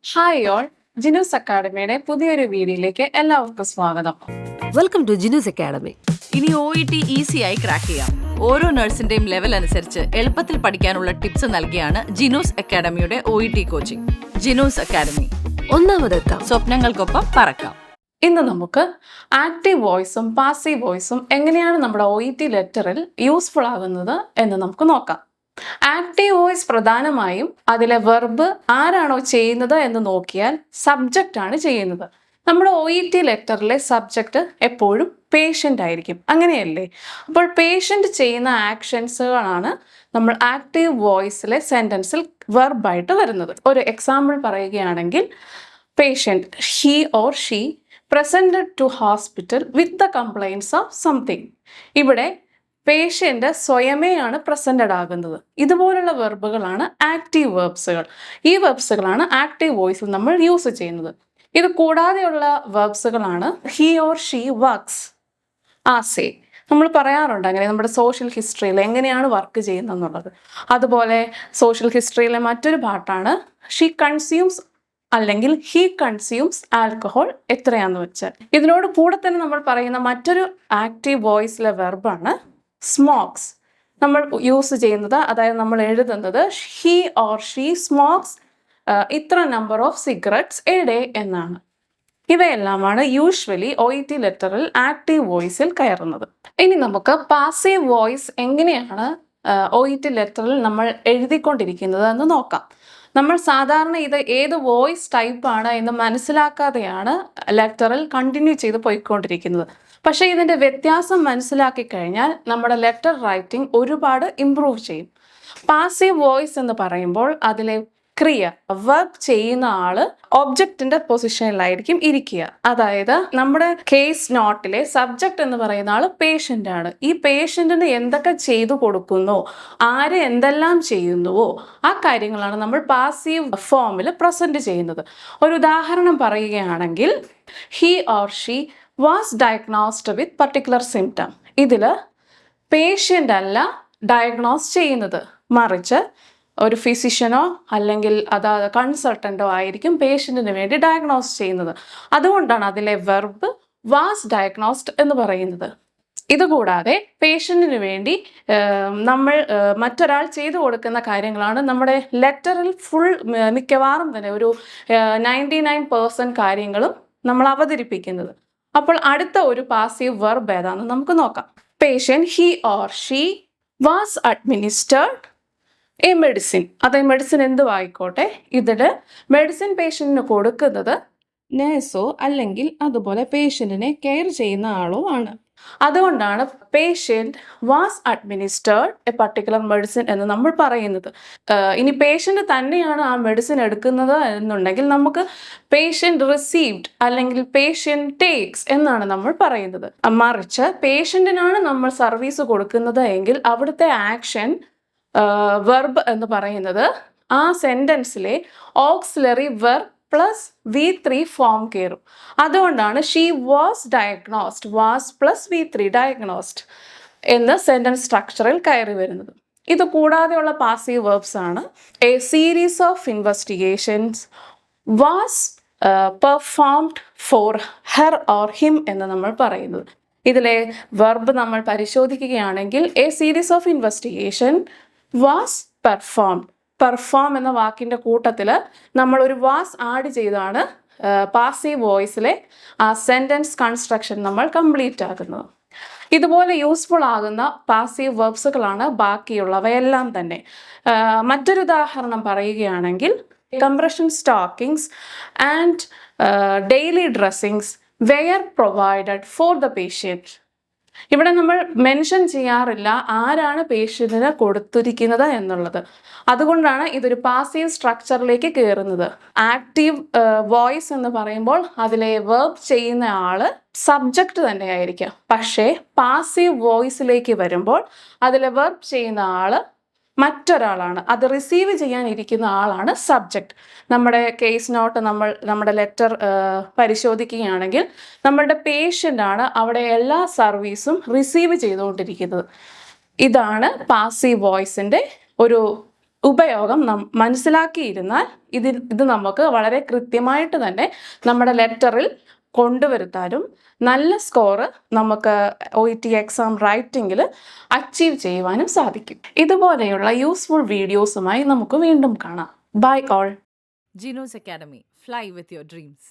Hi all, Jinu's അക്കാഡമിയുടെ പുതിയൊരു വീഡിയോയിലേക്ക് എല്ലാവർക്കും സ്വാഗതം. Welcome to Jinus academy. ഇനി OET ഈസിയായി ക്രാക്ക് ചെയ്യാം. ഓരോ നഴ്സിന്റെയും ലെവൽ അനുസരിച്ച് എളുപ്പത്തിൽ പഠിക്കാനുള്ള ടിപ്സ് നൽകിയാണ് ജിനൂസ് അക്കാഡമിയുടെ OET കോച്ചിങ്. ജിനൂസ് അക്കാഡമി, ഒന്നാമതെത്താം. സ്വപ്നങ്ങൾക്കൊപ്പം പറക്കാം. ഇന്ന് നമുക്ക് ആക്റ്റീവ് വോയിസും പാസീവ് വോയിസും എങ്ങനെയാണ് നമ്മുടെ OET ലെറ്ററിൽ യൂസ്ഫുൾ ആകുന്നത് എന്ന് നമുക്ക് നോക്കാം. ആക്റ്റീവ് വോയിസ് പ്രധാനമായും അതിലെ വെർബ് ആരാണോ ചെയ്യുന്നത് എന്ന് നോക്കിയാൽ സബ്ജക്റ്റ് ആണ് ചെയ്യുന്നത്. നമ്മുടെ OET ലെറ്ററിലെ സബ്ജക്റ്റ് എപ്പോഴും പേഷ്യൻ്റ് ആയിരിക്കും, അങ്ങനെയല്ലേ? അപ്പോൾ പേഷ്യൻ്റ് ചെയ്യുന്ന ആക്ഷൻസുകളാണ് നമ്മൾ ആക്റ്റീവ് വോയിസിലെ സെൻറ്റൻസിൽ വെർബായിട്ട് വരുന്നത്. ഒരു എക്സാമ്പിൾ പറയുകയാണെങ്കിൽ, patient he or she presented to hospital with the complaints of something. ഇവിടെ പേഷ്യൻ്റ് സ്വയമേയാണ് പ്രസൻറ്റഡ് ആകുന്നത്. ഇതുപോലുള്ള വെർബുകളാണ് ആക്റ്റീവ് വെർബ്സുകൾ. ഈ വെർബ്സുകളാണ് ആക്റ്റീവ് വോയിസിൽ നമ്മൾ യൂസ് ചെയ്യുന്നത്. ഇത് കൂടാതെയുള്ള വെർബ്സുകളാണ് he or she works as a. നമ്മൾ പറയാറുണ്ട് അങ്ങനെ നമ്മുടെ സോഷ്യൽ ഹിസ്റ്ററിയിൽ എങ്ങനെയാണ് വർക്ക് ചെയ്യുന്നതെന്നുള്ളത്. അതുപോലെ സോഷ്യൽ ഹിസ്റ്ററിയിലെ മറ്റൊരു പാർട്ടാണ് ഷീ കൺസ്യൂംസ് അല്ലെങ്കിൽ ഹീ കൺസ്യൂംസ് ആൽക്കഹോൾ എത്രയാന്ന് വെച്ചാൽ. ഇതിനോട് കൂടെ തന്നെ നമ്മൾ പറയുന്ന മറ്റൊരു ആക്റ്റീവ് വോയിസിലെ വെർബാണ് സ്മോക്സ്. നമ്മൾ യൂസ് ചെയ്യുന്നത്, അതായത് നമ്മൾ എഴുതുന്നത് ഹീ ഓർ ഷീ സ്മോക്സ് ഇത്ര number of cigarettes A day എന്നാണ്. ഇവയെല്ലാമാണ് യൂഷ്വലി OET ലെറ്ററിൽ ആക്റ്റീവ് വോയിസിൽ കയറുന്നത്. ഇനി നമുക്ക് പാസീവ് വോയിസ് എങ്ങനെയാണ് OET ലെറ്ററിൽ നമ്മൾ എഴുതിക്കൊണ്ടിരിക്കുന്നത് എന്ന് നോക്കാം. നമ്മൾ സാധാരണ ഇത് ഏത് വോയിസ് ടൈപ്പാണ് എന്ന് മനസ്സിലാക്കാതെയാണ് ലെറ്ററിൽ കണ്ടിന്യൂ ചെയ്ത് പോയിക്കൊണ്ടിരിക്കുന്നത്. പക്ഷേ ഇതിൻ്റെ വ്യത്യാസം മനസ്സിലാക്കി കഴിഞ്ഞാൽ നമ്മുടെ ലെറ്റർ റൈറ്റിംഗ് ഒരുപാട് ഇമ്പ്രൂവ് ചെയ്യും. പാസീവ് വോയിസ് എന്ന് പറയുമ്പോൾ അതിലെ ക്രിയ, വർക്ക് ചെയ്യുന്ന ആള് ഒബ്ജക്റ്റിന്റെ പൊസിഷനിലായിരിക്കും ഇരിക്കുക. അതായത് നമ്മുടെ കേസ് നോട്ടിലെ സബ്ജക്റ്റ് എന്ന് പറയുന്ന ആള് പേഷ്യൻ്റ് ആണ്. ഈ പേഷ്യൻറ്റിന് എന്തൊക്കെ ചെയ്തു കൊടുക്കുന്നോ, ആര് എന്തെല്ലാം ചെയ്യുന്നുവോ ആ കാര്യങ്ങളാണ് നമ്മൾ പാസീവ് ഫോമിൽ പ്രസന്റ് ചെയ്യുന്നത്. ഒരു ഉദാഹരണം പറയുകയാണെങ്കിൽ, he or she was diagnosed with particular symptom. ഇതിൽ പേഷ്യൻ്റ് അല്ല ഡയഗ്നോസ് ചെയ്യുന്നത്, മറിച്ച് ഒരു ഫിസിഷ്യനോ അല്ലെങ്കിൽ കൺസൾട്ടൻ്റോ ആയിരിക്കും പേഷ്യൻറ്റിന് വേണ്ടി ഡയഗ്നോസ് ചെയ്യുന്നത്. അതുകൊണ്ടാണ് അതിലെ വെർബ് വാസ് ഡയഗ്നോസ്ഡ് എന്ന് പറയുന്നത്. ഇതുകൂടാതെ പേഷ്യൻറ്റിന് വേണ്ടി നമ്മൾ മറ്റൊരാൾ ചെയ്തു കൊടുക്കുന്ന കാര്യങ്ങളാണ് നമ്മുടെ ലെറ്ററിൽ മിക്കവാറും തന്നെ ഒരു 99% കാര്യങ്ങളും നമ്മൾ അവതരിപ്പിക്കുന്നത്. അപ്പോൾ അടുത്ത ഒരു പാസീവ് വെർബ് ഏതാണെന്ന് നമുക്ക് നോക്കാം. Patient he or she was administered A medicine. അതായത് മെഡിസിൻ എന്തുവായിക്കോട്ടെ, ഇതിൽ മെഡിസിൻ പേഷ്യൻറ്റിന് കൊടുക്കുന്നത് നേഴ്സോ അല്ലെങ്കിൽ അതുപോലെ പേഷ്യൻറ്റിനെ കെയർ ചെയ്യുന്ന ആളോ ആണ്. അതുകൊണ്ടാണ് patient was administered A particular medicine എന്ന് നമ്മൾ പറയുന്നത്. ഇനി പേഷ്യൻ്റ് തന്നെയാണ് ആ മെഡിസിൻ എടുക്കുന്നത് എന്നുണ്ടെങ്കിൽ നമുക്ക് പേഷ്യൻ്റ് റിസീവ്ഡ് അല്ലെങ്കിൽ പേഷ്യൻ്റ് ടേക്സ് എന്നാണ് നമ്മൾ പറയുന്നത്. മറിച്ച് പേഷ്യൻറ്റിനാണ് നമ്മൾ സർവീസ് കൊടുക്കുന്നത് എങ്കിൽ അവിടുത്തെ ആക്ഷൻ വെർബ് എന്ന് പറയുന്നത് ആ സെൻറ്റൻസിലെ auxiliary verb plus V3 form കയറും. അതുകൊണ്ടാണ് she was diagnosed, was plus V3 diagnosed എന്ന് സെൻറ്റൻസ് സ്ട്രക്ചറിൽ കയറി വരുന്നത്. ഇത് കൂടാതെയുള്ള പാസീവ് വെർബ്സ് ആണ് a series of investigations was performed for her or him എന്ന് നമ്മൾ പറയുന്നത്. ഇതിലെ വെർബ് നമ്മൾ പരിശോധിക്കുകയാണെങ്കിൽ a series of investigation was performed. Perform എന്ന വാക്കിൻ്റെ കൂട്ടത്തിൽ നമ്മൾ ഒരു വാസ് ആഡ് ചെയ്താണ് പാസീവ് വോയിസിലെ ആ സെൻറ്റൻസ് കൺസ്ട്രക്ഷൻ നമ്മൾ കംപ്ലീറ്റ് ആക്കുന്നത്. ഇതുപോലെ യൂസ്ഫുൾ ആകുന്ന പാസീവ് വെർബ്സുകളാണ് ബാക്കിയുള്ളവയെല്ലാം തന്നെ. മറ്റൊരു ഉദാഹരണം പറയുകയാണെങ്കിൽ, compression stockings and daily dressings wear provided for the patient. ഇവിടെ നമ്മൾ മെൻഷൻ ചെയ്യാറില്ല ആരാണ് പേഷ്യൻറ്റിന് കൊടുത്തിരിക്കുന്നത് എന്നുള്ളത്. അതുകൊണ്ടാണ് ഇതൊരു പാസീവ് സ്ട്രക്ചറിലേക്ക് കയറുന്നത്. ആക്റ്റീവ് വോയിസ് എന്ന് പറയുമ്പോൾ അതിലെ വെർബ് ചെയ്യുന്ന ആള് സബ്ജക്റ്റ് തന്നെയായിരിക്കാം. പക്ഷേ പാസീവ് വോയിസിലേക്ക് വരുമ്പോൾ അതിലെ വെർബ് ചെയ്യുന്ന ആള് മറ്റൊരാളാണ്, അത് റിസീവ് ചെയ്യാനിരിക്കുന്ന ആളാണ് സബ്ജക്റ്റ്. നമ്മുടെ കേസ് നോട്ട് നമ്മുടെ ലെറ്റർ പരിശോധിക്കുകയാണെങ്കിൽ നമ്മളുടെ പേഷ്യൻ്റ് ആണ് അവിടെ എല്ലാ സർവീസും റിസീവ് ചെയ്തുകൊണ്ടിരിക്കുന്നത്. ഇതാണ് പാസീവ് വോയിസിൻ്റെ ഉപയോഗം മനസ്സിലാക്കിയിരുന്നാൽ ഇത് നമുക്ക് വളരെ കൃത്യമായിട്ട് തന്നെ നമ്മുടെ ലെറ്ററിൽ കൊണ്ടുവരുത്താനും നല്ല സ്കോറ് നമുക്ക് OET എക്സാം റൈറ്റിംഗിൽ അച്ചീവ് ചെയ്യുവാനും സാധിക്കും. ഇതുപോലെയുള്ള യൂസ്ഫുൾ വീഡിയോസുമായി നമുക്ക് വീണ്ടും കാണാം. Bye all. Jinos academy, fly with your dreams.